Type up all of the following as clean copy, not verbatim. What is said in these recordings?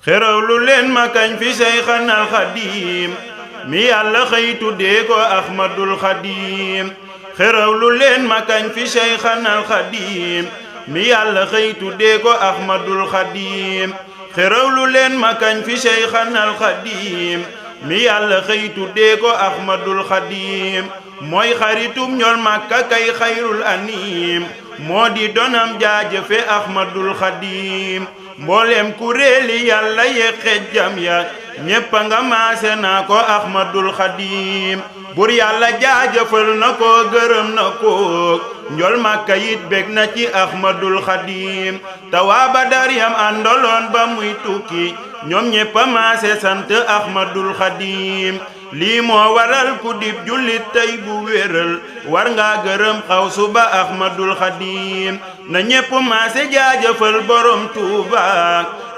xerawlu leen ma kañ fi Seyxana al Xadim mi yàlla xëy tuddee ko Ahmadul Xadim xerawlu leen ma kañ fi Seyxana al Xadim mi yàlla xëy tuddee ko Ahmadul Xadim xerawlu leen ma kañ fi Seyxana al Xadim mi yàlla xëy tuddee ko Ahmadul Xadim mooy xaritum ñol Makka kay xayrul anim moo di donam jaajëfe Ahmadul Xadim mboolem kuréeli yàlla ye xejjam ya ñépp a nga maase naa ko Ahmadul Xadim bur yàlla jaajëfal na ko gërëm na ko njol Makka yit bég na ci Ahmadul Xadim te waa Badar yam àndoloon ba muy tukki ñoom ñépp a maase sant Ahmadul Xadim lii moo waral ku dib jullit tey bu wéral war nga gërëm xawsu ba Ahmadul Xadim na ñépp maase jaajëfal borom Tuuba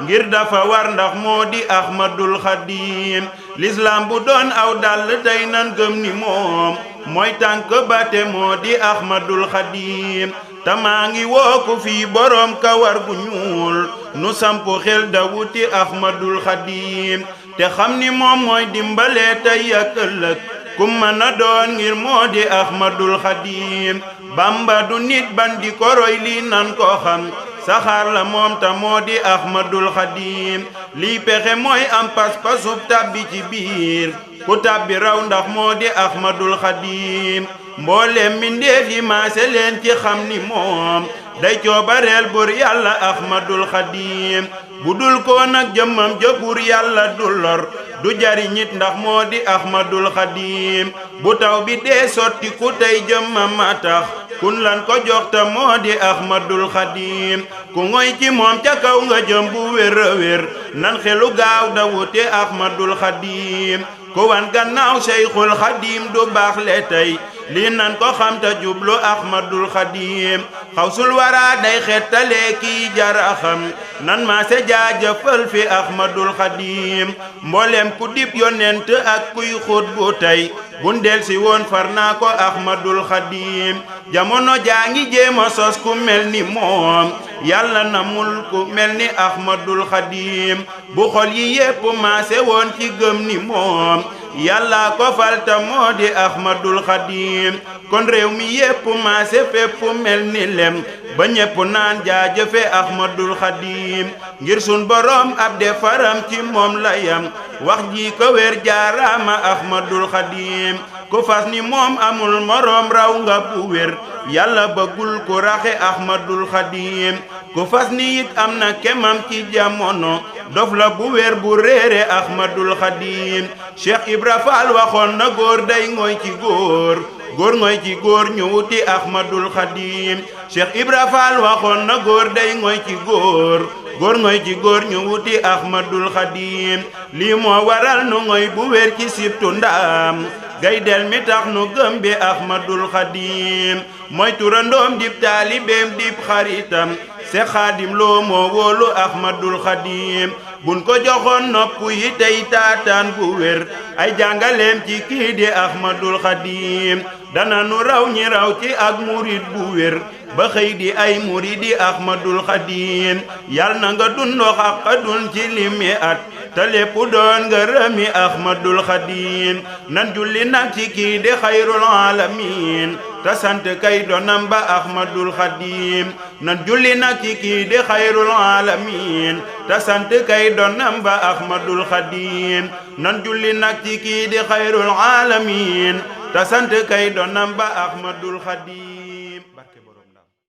ngir dafa war ndax moo di Ahmadul Xadim l'islam bu doon aw dàll tey nan gëm ni moom mooy tànk ba te moo di Ahmadul Xadim te maa ngi wooku fii borom kawar gu ñuul nu sampu xel da wuti Ahmadul Xadim te xam ni moom mooy dimbale tey ak ëllëg kum mën a doon ngir moo di Ahmadul Xadim Bamba du nit bandi ko roy lii nan ko xam saxaar la moom ta moo di Ahmadul Xadim lii pexe mooy am pas-pasub tàbbi ci biir ku tàbbi raw ndax moo di Ahmadul Xadim mboolem mbindeef yi maase leen ci xam ni moom day coobareel bur yàlla Ahmadul Xadim bu dul ko nag jëmmam ja bur yàlla du lor du jariñit ndax moo di Ahmadul Xadim bu taw bi dee sotti ku tey jëmmam a tax kun lan ko jox ta moo di Ahmadul Xadim ku ngoy ci moom ca kaw nga jëm bu wér a wér nan xelu gaaw da wute Ahmadul Xadim ku wan gannaaw Seyxul Xadim du baax le tey lii nan ko xam ta jublu Ahmadul Xadim xawsul wara day xettale kii jara xam nan maa se jaajëfal fi Ahmadul Xadim mboolem ku dib yonent ak kuy xut bu tey bundel si woon far naa ko Ahmadul Xadim jamono jaa ngi jéema sos ku mel ni moom yàlla namul ku mel ni Ahmadul Xadim bu xol yi yépp maase woon ci gëm ni moom yàlla ko falta moo di Ahmadul Xadim kon réew mi yépp maase fépp mel ni lem ba ñépp naan jaajëfe Ahmadul Xadim ngir sun borom ab defaram ci moom la yam wax ji ko wér jaaraama Ahmadul Xadim ku fas ni moom amul moroom raw nga bu wér yàlla bëggul ku raxe Ahmadul Xadim ku fas ni it am na kemam ci jamono dof la bu wér bu réere Ahmadul Xadim Cheikh Ibra Fall waxoon na góor day ngoy ci góor góor ngoy ci góor ñu wuti Ahmadul Xadim Cheikh Ibra Fall waxoon na góor day ngoy ci góor góor ngoy ci góor ñu wuti Ahmadul Xadim lii moo waral nu ngoy bu wér ci sibtu ndaam gaydel mi tax nu gëm bi Ahmadul Xadim mooy turandoom dib taalibeem dib xaritam Seex Xaadim Lo moo wóolu Ahmadul Xadim buñ ko joxoon nopp yi tey taataan bu wér ay jàngaleem ci kii di Ahmadul Xadim dana nu raw ñi raw ci ak murid bu wér ba xëy di ay muridi Ahmadul Xadim yal na nga dundoo xaqadun ci limi at te lépp doon nga rëmi Ahmadul Xadim nan julli nag ci kii di xayrul alamin te sant kay donam ba Ahmadul Xadim nan julli nag ci kii di xayrul alamin te sant kay donam ba Ahmadul Xadim nan julli nag ci kii di xayrul alamin te sant kay donam ba Ahmadul Xadim